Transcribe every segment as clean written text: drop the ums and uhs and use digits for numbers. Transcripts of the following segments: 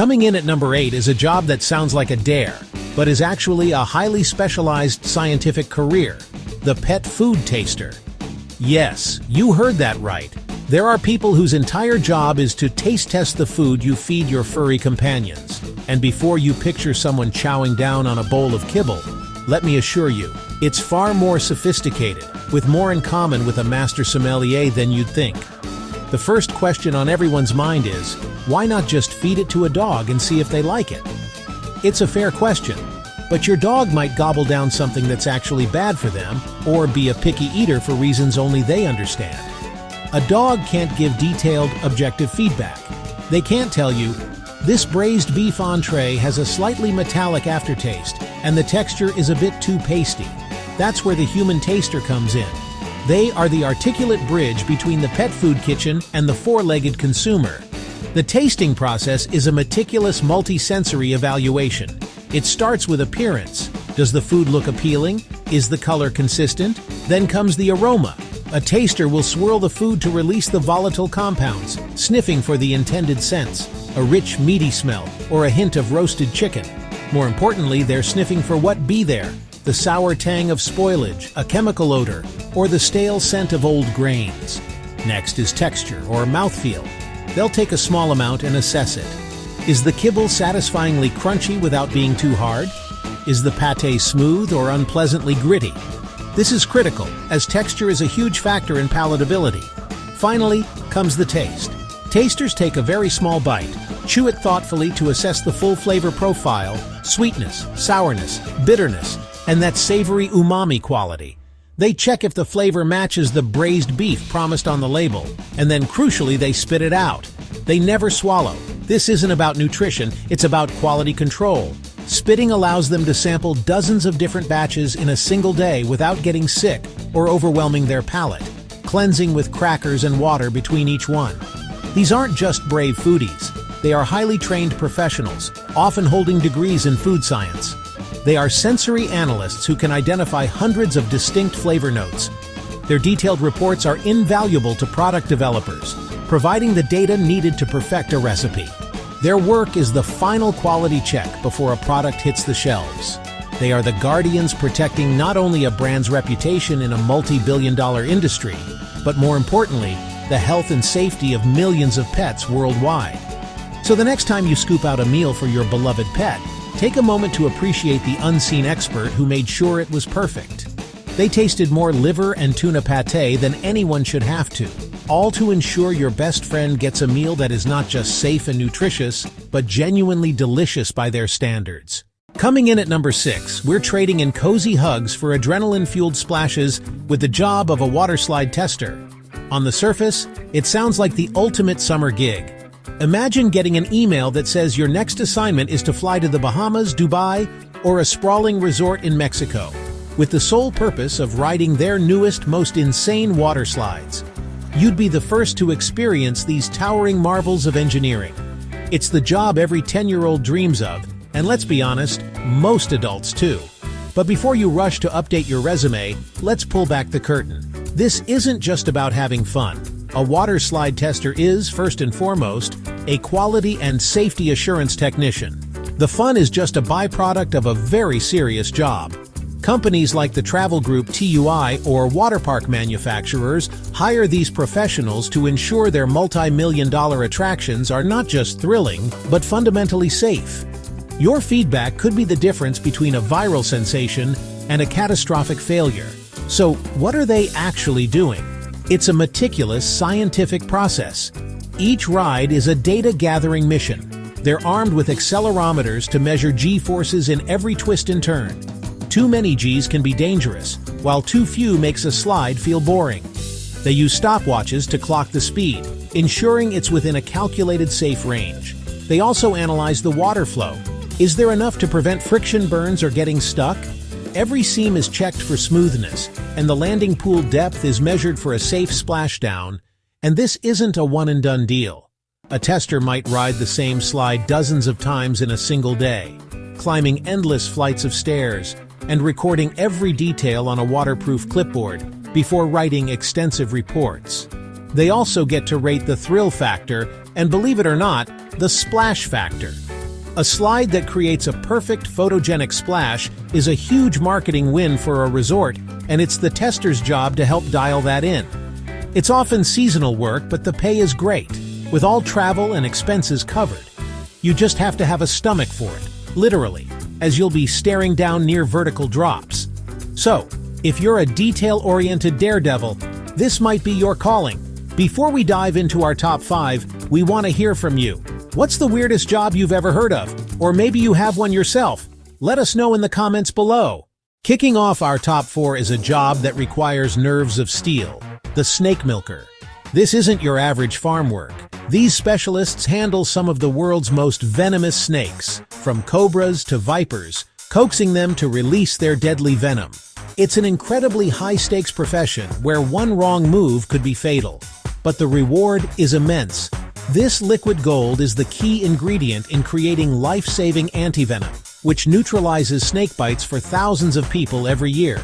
Coming in at number 8 is a job that sounds like a dare, but is actually a highly specialized scientific career: the pet food taster. Yes, you heard that right. There are people whose entire job is to taste test the food you feed your furry companions. And before you picture someone chowing down on a bowl of kibble, let me assure you, it's far more sophisticated, with more in common with a master sommelier than you'd think. The first question on everyone's mind is, why not just feed it to a dog and see if they like it? It's a fair question, but your dog might gobble down something that's actually bad for them, or be a picky eater for reasons only they understand. A dog can't give detailed, objective feedback. They can't tell you, this braised beef entree has a slightly metallic aftertaste, and the texture is a bit too pasty. That's where the human taster comes in. They are the articulate bridge between the pet food kitchen and the four-legged consumer. The tasting process is a meticulous multi-sensory evaluation. It starts with appearance. Does the food look appealing? Is the color consistent? Then comes the aroma. A taster will swirl the food to release the volatile compounds, sniffing for the intended scents, a rich, meaty smell, or a hint of roasted chicken. More importantly, they're sniffing for what be there: the sour tang of spoilage, a chemical odor, or the stale scent of old grains. Next is texture, or mouthfeel. They'll take a small amount and assess it. Is the kibble satisfyingly crunchy without being too hard? Is the pâté smooth or unpleasantly gritty? This is critical, as texture is a huge factor in palatability. Finally comes the taste. Tasters take a very small bite, chew it thoughtfully to assess the full flavor profile: sweetness, sourness, bitterness, and that savory umami quality. They check if the flavor matches the braised beef promised on the label, and then crucially they spit it out. They never swallow. This isn't about nutrition, it's about quality control. Spitting allows them to sample dozens of different batches in a single day without getting sick or overwhelming their palate, cleansing with crackers and water between each one. These aren't just brave foodies. They are highly trained professionals, often holding degrees in food science. They are sensory analysts who can identify hundreds of distinct flavor notes. Their detailed reports are invaluable to product developers, providing the data needed to perfect a recipe. Their work is the final quality check before a product hits the shelves. They are the guardians protecting not only a brand's reputation in a multi-billion-dollar industry, but more importantly, the health and safety of millions of pets worldwide. So the next time you scoop out a meal for your beloved pet, take a moment to appreciate the unseen expert who made sure it was perfect. They tasted more liver and tuna pâté than anyone should have to, all to ensure your best friend gets a meal that is not just safe and nutritious, but genuinely delicious by their standards. Coming in at number 6, we're trading in cozy hugs for adrenaline-fueled splashes with the job of a waterslide tester. On the surface, it sounds like the ultimate summer gig. Imagine getting an email that says your next assignment is to fly to the Bahamas, Dubai, or a sprawling resort in Mexico, with the sole purpose of riding their newest, most insane water slides. You'd be the first to experience these towering marvels of engineering. It's the job every 10-year-old dreams of, and let's be honest, most adults too. But before you rush to update your resume, let's pull back the curtain. This isn't just about having fun. A water slide tester is, first and foremost, a quality and safety assurance technician. The fun is just a byproduct of a very serious job. Companies like the travel group TUI or water park manufacturers hire these professionals to ensure their multi-million-dollar attractions are not just thrilling, but fundamentally safe. Your feedback could be the difference between a viral sensation and a catastrophic failure. So, what are they actually doing? It's a meticulous scientific process. Each ride is a data-gathering mission. They're armed with accelerometers to measure G-forces in every twist and turn. Too many Gs can be dangerous, while too few makes a slide feel boring. They use stopwatches to clock the speed, ensuring it's within a calculated safe range. They also analyze the water flow. Is there enough to prevent friction burns or getting stuck? Every seam is checked for smoothness, and the landing pool depth is measured for a safe splashdown. And this isn't a one-and-done deal. A tester might ride the same slide dozens of times in a single day, climbing endless flights of stairs, and recording every detail on a waterproof clipboard before writing extensive reports. They also get to rate the thrill factor And believe it or not, the splash factor. A slide that creates a perfect photogenic splash is a huge marketing win for a resort, and it's the tester's job to help dial that in. It's often seasonal work, but the pay is great, with all travel and expenses covered. You just have to have a stomach for it, literally, as you'll be staring down near vertical drops. So, if you're a detail-oriented daredevil, this might be your calling. Before we dive into our top 5, we want to hear from you. What's the weirdest job you've ever heard of? Or maybe you have one yourself. Let us know in the comments below. Kicking off our top 4 is a job that requires nerves of steel, the snake milker. This isn't your average farm work. These specialists handle some of the world's most venomous snakes, from cobras to vipers, coaxing them to release their deadly venom. It's an incredibly high-stakes profession where one wrong move could be fatal. But the reward is immense. This liquid gold is the key ingredient in creating life-saving antivenom, which neutralizes snake bites for thousands of people every year.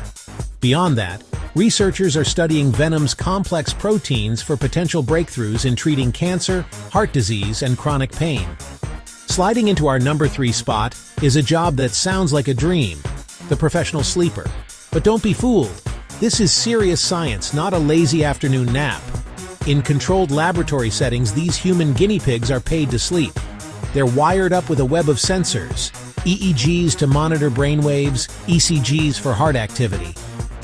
Beyond that, researchers are studying venom's complex proteins for potential breakthroughs in treating cancer, heart disease, and chronic pain. Sliding into our number 3 spot is a job that sounds like a dream, the professional sleeper. But don't be fooled. This is serious science, not a lazy afternoon nap. In controlled laboratory settings, these human guinea pigs are paid to sleep. They're wired up with a web of sensors, EEGs to monitor brainwaves, ECGs for heart activity,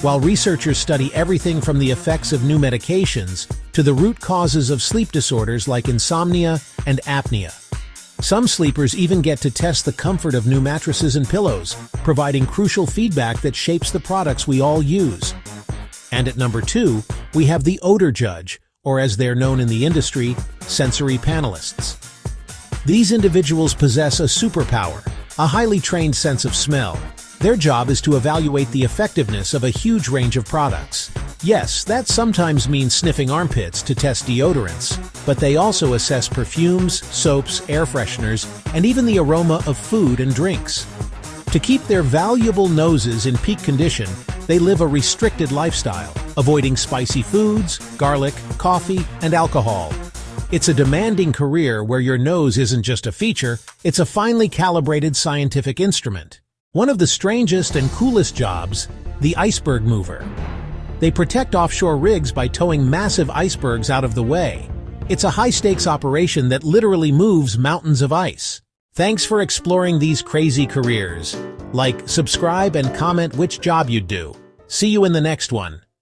while researchers study everything from the effects of new medications to the root causes of sleep disorders like insomnia and apnea. Some sleepers even get to test the comfort of new mattresses and pillows, providing crucial feedback that shapes the products we all use. And at number 2, we have the odor judge, or as they're known in the industry, sensory panelists. These individuals possess a superpower, a highly trained sense of smell. Their job is to evaluate the effectiveness of a huge range of products. Yes, that sometimes means sniffing armpits to test deodorants, but they also assess perfumes, soaps, air fresheners, and even the aroma of food and drinks. To keep their valuable noses in peak condition, they live a restricted lifestyle, avoiding spicy foods, garlic, coffee, and alcohol. It's a demanding career where your nose isn't just a feature, it's a finely calibrated scientific instrument. One of the strangest and coolest jobs, the Iceberg Mover. They protect offshore rigs by towing massive icebergs out of the way. It's a high-stakes operation that literally moves mountains of ice. Thanks for exploring these crazy careers. Like, subscribe, and comment which job you'd do. See you in the next one.